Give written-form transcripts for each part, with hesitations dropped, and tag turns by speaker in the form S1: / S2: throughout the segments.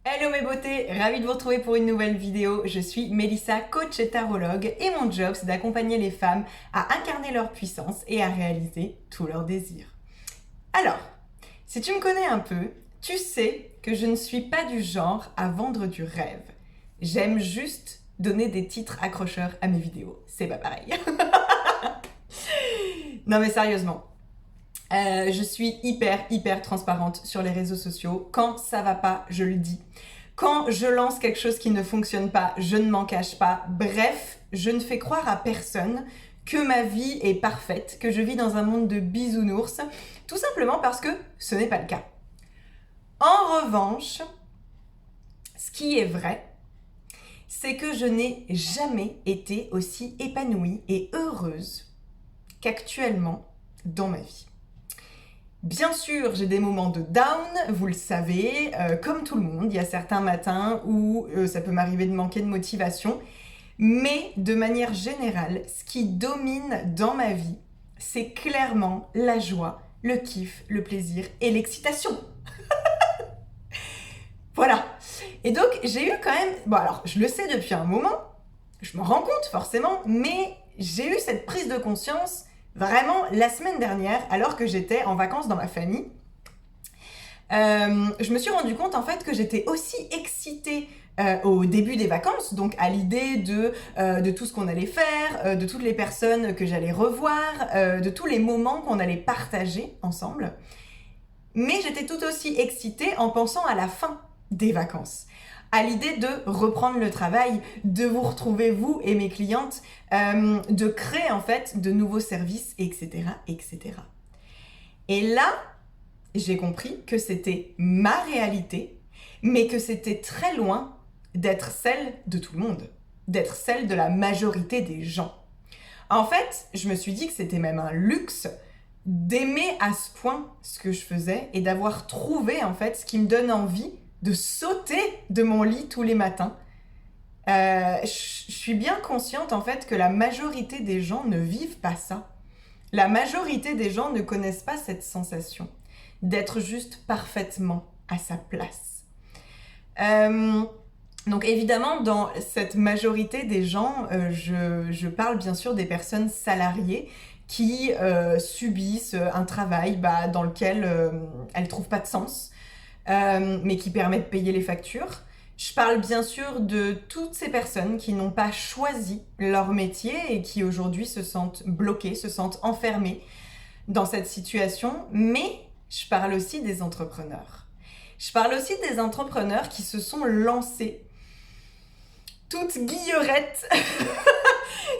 S1: Hello mes beautés, ravie de vous retrouver pour une nouvelle vidéo. Je suis Mélissa, coach et tarologue et mon job c'est d'accompagner les femmes à incarner leur puissance et à réaliser tous leurs désirs. Alors, si tu me connais un peu, tu sais que je ne suis pas du genre à vendre du rêve. J'aime juste donner des titres accrocheurs à mes vidéos. C'est pas pareil. Non mais sérieusement. Je suis hyper transparente sur les réseaux sociaux. Quand ça va pas, je le dis. Quand je lance quelque chose qui ne fonctionne pas, je ne m'en cache pas. Bref, je ne fais croire à personne que ma vie est parfaite, que je vis dans un monde de bisounours, tout simplement parce que ce n'est pas le cas. En revanche, ce qui est vrai, c'est que je n'ai jamais été aussi épanouie et heureuse qu'actuellement dans ma vie. Bien sûr, j'ai des moments de down, vous le savez, comme tout le monde, il y a certains matins où ça peut m'arriver de manquer de motivation, mais de manière générale, ce qui domine dans ma vie, c'est clairement la joie, le kiff, le plaisir et l'excitation. Voilà. Et donc, j'ai eu quand même... Bon, alors, je le sais depuis un moment, je m'en rends compte forcément, mais j'ai eu cette prise de conscience vraiment la semaine dernière, alors que j'étais en vacances dans ma famille. Je me suis rendu compte en fait que j'étais aussi excitée au début des vacances, donc à l'idée de tout ce qu'on allait faire, de toutes les personnes que j'allais revoir, de tous les moments qu'on allait partager ensemble. Mais j'étais tout aussi excitée en pensant à la fin des vacances, à l'idée de reprendre le travail, de vous retrouver vous et mes clientes, de créer en fait de nouveaux services, etc., etc. Et là, j'ai compris que c'était ma réalité, mais que c'était très loin d'être celle de tout le monde, d'être celle de la majorité des gens. En fait, je me suis dit que c'était même un luxe d'aimer à ce point ce que je faisais et d'avoir trouvé en fait ce qui me donne envie de sauter de mon lit tous les matins. Je suis bien consciente en fait que la majorité des gens ne vivent pas ça. La majorité des gens ne connaissent pas cette sensation d'être juste parfaitement à sa place. Donc évidemment, dans cette majorité des gens, je parle bien sûr des personnes salariées qui subissent un travail dans lequel elles ne trouvent pas de sens, mais qui permet de payer les factures. Je parle bien sûr de toutes ces personnes qui n'ont pas choisi leur métier et qui aujourd'hui se sentent bloquées, se sentent enfermées dans cette situation, mais je parle aussi des entrepreneurs. Je parle aussi des entrepreneurs qui se sont lancés, toutes guillerettes,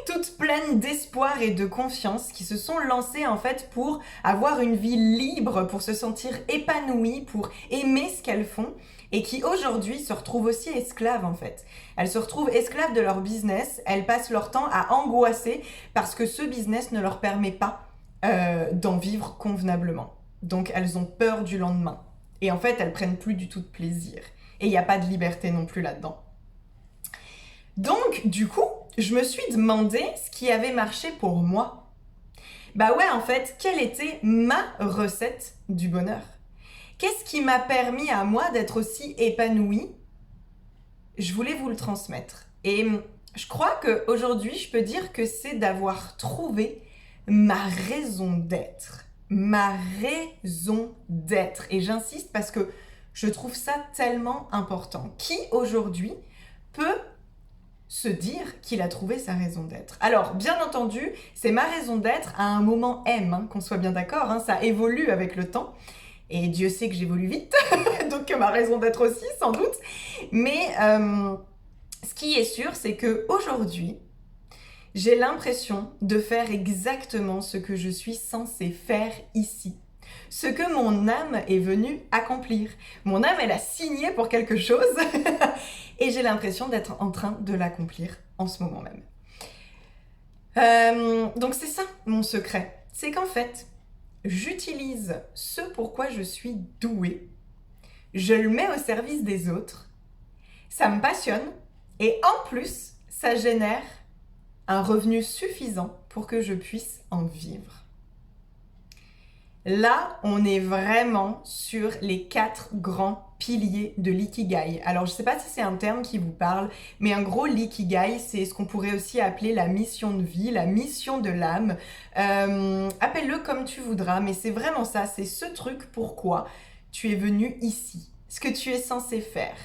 S1: toutes pleines d'espoir et de confiance, qui se sont lancées en fait pour avoir une vie libre, pour se sentir épanouies, pour aimer ce qu'elles font, et qui aujourd'hui se retrouvent aussi esclaves en fait. Elles se retrouvent esclaves de leur business, elles passent leur temps à angoisser parce que ce business ne leur permet pas d'en vivre convenablement. Donc elles ont peur du lendemain. Et en fait, elles prennent plus du tout de plaisir. Et il n'y a pas de liberté non plus là-dedans. Donc, du coup, je me suis demandé ce qui avait marché pour moi. Bah ouais, en fait, quelle était ma recette du bonheur? Qu'est-ce qui m'a permis à moi d'être aussi épanouie? Je voulais vous le transmettre. Et je crois qu'aujourd'hui, je peux dire que c'est d'avoir trouvé ma raison d'être. Ma raison d'être. Et j'insiste parce que je trouve ça tellement important. Qui aujourd'hui peut se dire qu'il a trouvé sa raison d'être? Alors, bien entendu, c'est ma raison d'être à un moment M, qu'on soit bien d'accord, ça évolue avec le temps. Et Dieu sait que j'évolue vite, donc ma raison d'être aussi, sans doute. Mais ce qui est sûr, c'est qu'aujourd'hui, j'ai l'impression de faire exactement ce que je suis censée faire ici. Ce que mon âme est venue accomplir. Mon âme, elle a signé pour quelque chose et j'ai l'impression d'être en train de l'accomplir en ce moment même. Donc c'est ça mon secret. C'est qu'en fait, j'utilise ce pourquoi je suis douée, je le mets au service des autres, ça me passionne et en plus, ça génère un revenu suffisant pour que je puisse en vivre. Là, on est vraiment sur les 4 grands piliers de l'ikigai. Alors, je sais pas si c'est un terme qui vous parle, mais en gros, l'ikigai, c'est ce qu'on pourrait aussi appeler la mission de vie, la mission de l'âme. Appelle-le comme tu voudras, mais c'est vraiment ça, c'est ce truc pourquoi tu es venu ici, ce que tu es censé faire,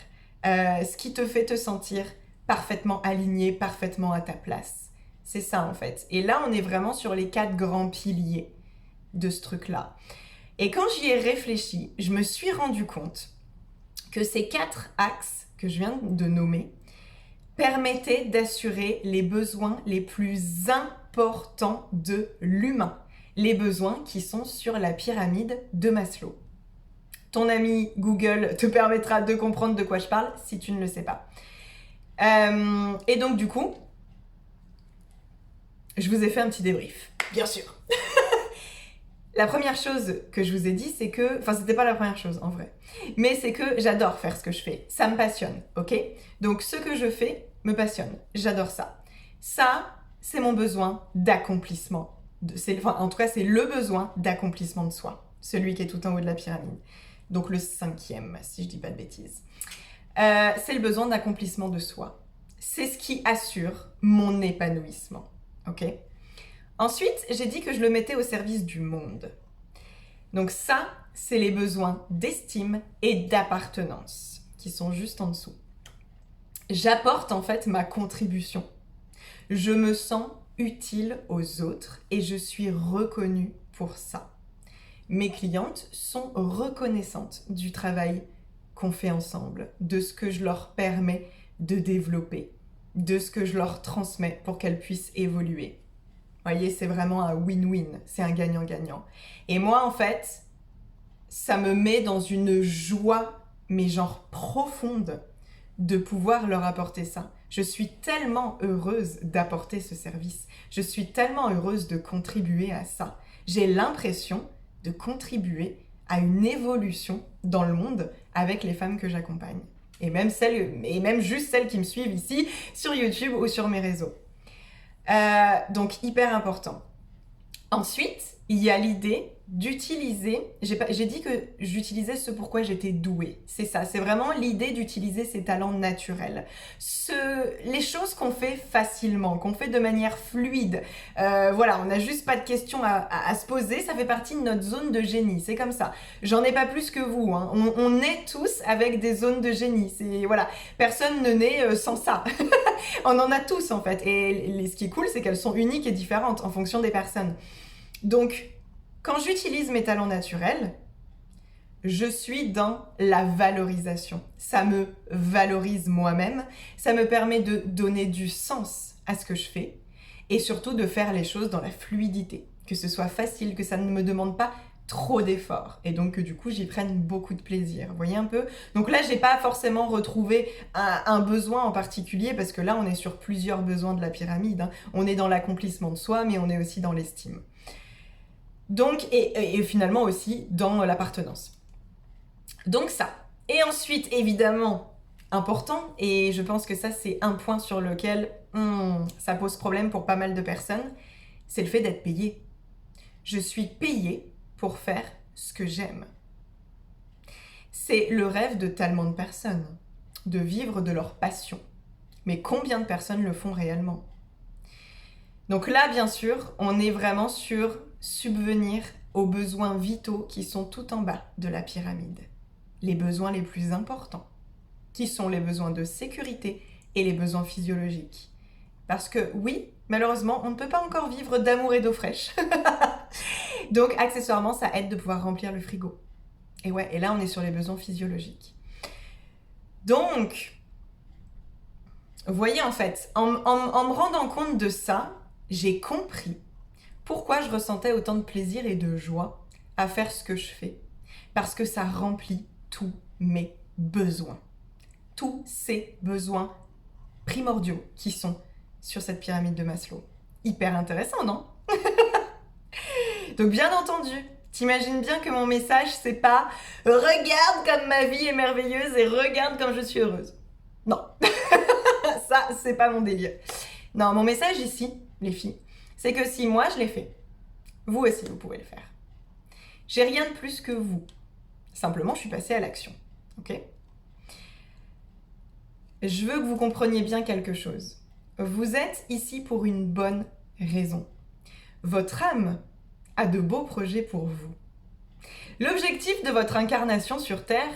S1: ce qui te fait te sentir parfaitement aligné, parfaitement à ta place. C'est ça en fait. Et là, on est vraiment sur les 4 grands piliers de ce truc-là. Et quand j'y ai réfléchi, je me suis rendu compte que ces 4 axes que je viens de nommer permettaient d'assurer les besoins les plus importants de l'humain. Les besoins qui sont sur la pyramide de Maslow. Ton ami Google te permettra de comprendre de quoi je parle si tu ne le sais pas. Et donc du coup, je vous ai fait un petit débrief, bien sûr. La première chose que je vous ai dit, c'est que... Enfin, c'était pas la première chose, en vrai. Mais c'est que j'adore faire ce que je fais. Ça me passionne, ok? Donc, ce que je fais me passionne. J'adore ça. Ça, c'est mon besoin d'accomplissement. En tout cas, c'est le besoin d'accomplissement de soi. Celui qui est tout en haut de la pyramide. Donc, le 5e, si je dis pas de bêtises. C'est le besoin d'accomplissement de soi. C'est ce qui assure mon épanouissement, ok? Ensuite, j'ai dit que je le mettais au service du monde. Donc ça, c'est les besoins d'estime et d'appartenance qui sont juste en dessous. J'apporte en fait ma contribution. Je me sens utile aux autres et je suis reconnue pour ça. Mes clientes sont reconnaissantes du travail qu'on fait ensemble, de ce que je leur permets de développer, de ce que je leur transmets pour qu'elles puissent évoluer. Vous voyez, c'est vraiment un win-win, c'est un gagnant-gagnant. Et moi, en fait, ça me met dans une joie, mais genre profonde, de pouvoir leur apporter ça. Je suis tellement heureuse d'apporter ce service. Je suis tellement heureuse de contribuer à ça. J'ai l'impression de contribuer à une évolution dans le monde avec les femmes que j'accompagne. Et même juste celles qui me suivent ici sur YouTube ou sur mes réseaux. Donc hyper important. Ensuite, il y a l'idée d'utiliser, j'ai dit que j'utilisais ce pourquoi j'étais douée. C'est ça, c'est vraiment l'idée d'utiliser ses talents naturels. Les choses qu'on fait facilement, qu'on fait de manière fluide. Voilà, on n'a juste pas de questions à se poser, ça fait partie de notre zone de génie, c'est comme ça. J'en ai pas plus que vous, hein. On est tous avec des zones de génie. Voilà, personne ne naît sans ça. On en a tous en fait. Et ce qui est cool, c'est qu'elles sont uniques et différentes en fonction des personnes. Donc, quand j'utilise mes talents naturels, je suis dans la valorisation. Ça me valorise moi-même, ça me permet de donner du sens à ce que je fais et surtout de faire les choses dans la fluidité, que ce soit facile, que ça ne me demande pas trop d'efforts et donc que du coup j'y prenne beaucoup de plaisir. Vous voyez un peu? Donc là, j'ai pas forcément retrouvé un besoin en particulier parce que là, on est sur plusieurs besoins de la pyramide, hein. On est dans l'accomplissement de soi, mais on est aussi dans l'estime. Donc, et finalement aussi dans l'appartenance. Donc ça. Et ensuite, évidemment, important, et je pense que ça, c'est un point sur lequel ça pose problème pour pas mal de personnes, c'est le fait d'être payé. Je suis payée pour faire ce que j'aime. C'est le rêve de tellement de personnes, de vivre de leur passion. Mais combien de personnes le font réellement? Donc là, bien sûr, on est vraiment sur subvenir aux besoins vitaux qui sont tout en bas de la pyramide. Les besoins les plus importants, qui sont les besoins de sécurité et les besoins physiologiques. Parce que oui, malheureusement, on ne peut pas encore vivre d'amour et d'eau fraîche. Donc, accessoirement, ça aide de pouvoir remplir le frigo. Et ouais, et là, on est sur les besoins physiologiques. Donc, vous voyez, en fait, en me rendant compte de ça, j'ai compris pourquoi je ressentais autant de plaisir et de joie à faire ce que je fais. Parce que ça remplit tous mes besoins. Tous ces besoins primordiaux qui sont sur cette pyramide de Maslow. Hyper intéressant, non? Donc bien entendu, t'imagines bien que mon message, c'est pas « Regarde comme ma vie est merveilleuse et regarde comme je suis heureuse ». Non, ça, c'est pas mon délire. Non, mon message ici, les filles, c'est que si moi je l'ai fait, vous aussi vous pouvez le faire. J'ai rien de plus que vous. Simplement, je suis passée à l'action. ok? Je veux que vous compreniez bien quelque chose. Vous êtes ici pour une bonne raison. Votre âme a de beaux projets pour vous. L'objectif de votre incarnation sur Terre,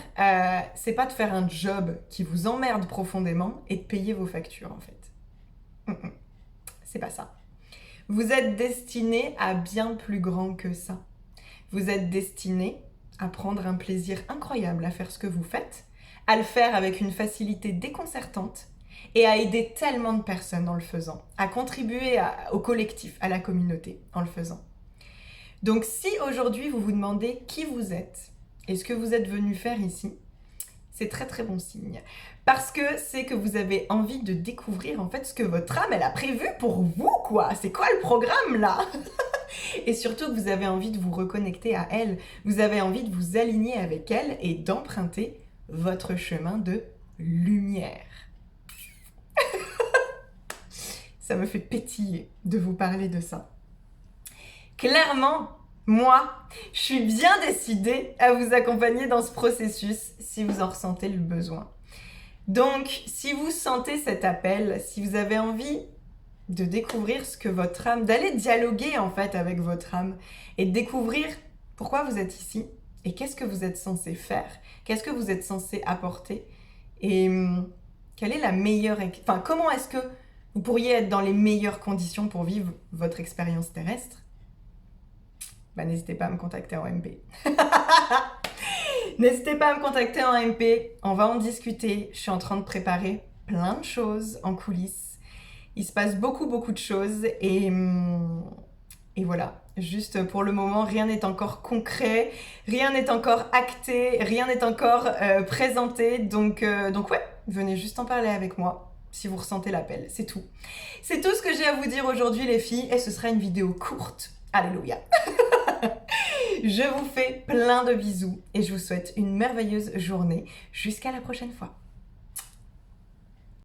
S1: c'est pas de faire un job qui vous emmerde profondément et de payer vos factures, en fait. C'est pas ça. Vous êtes destiné à bien plus grand que ça. Vous êtes destiné à prendre un plaisir incroyable à faire ce que vous faites, à le faire avec une facilité déconcertante et à aider tellement de personnes en le faisant, à contribuer au collectif, à la communauté en le faisant. Donc si aujourd'hui vous vous demandez qui vous êtes et ce que vous êtes venu faire ici, c'est très très bon signe. Parce que c'est que vous avez envie de découvrir en fait ce que votre âme elle a prévu pour vous, quoi. C'est quoi le programme là? Et surtout que vous avez envie de vous reconnecter à elle. Vous avez envie de vous aligner avec elle et d'emprunter votre chemin de lumière. Ça me fait pétiller de vous parler de ça. Clairement, moi, je suis bien décidée à vous accompagner dans ce processus si vous en ressentez le besoin. Donc, si vous sentez cet appel, si vous avez envie de découvrir ce que votre âme, d'aller dialoguer en fait avec votre âme et de découvrir pourquoi vous êtes ici et qu'est-ce que vous êtes censé faire, qu'est-ce que vous êtes censé apporter et quelle est la meilleure, enfin comment est-ce que vous pourriez être dans les meilleures conditions pour vivre votre expérience terrestre, n'hésitez pas à me contacter en MP. N'hésitez pas à me contacter en MP, on va en discuter. Je suis en train de préparer plein de choses en coulisses. Il se passe beaucoup de choses et voilà. Juste pour le moment, rien n'est encore concret, rien n'est encore acté, rien n'est encore présenté. Donc ouais, venez juste en parler avec moi si vous ressentez l'appel, c'est tout. C'est tout ce que j'ai à vous dire aujourd'hui les filles et ce sera une vidéo courte. Alléluia. Je vous fais plein de bisous et je vous souhaite une merveilleuse journée. Jusqu'à la prochaine fois.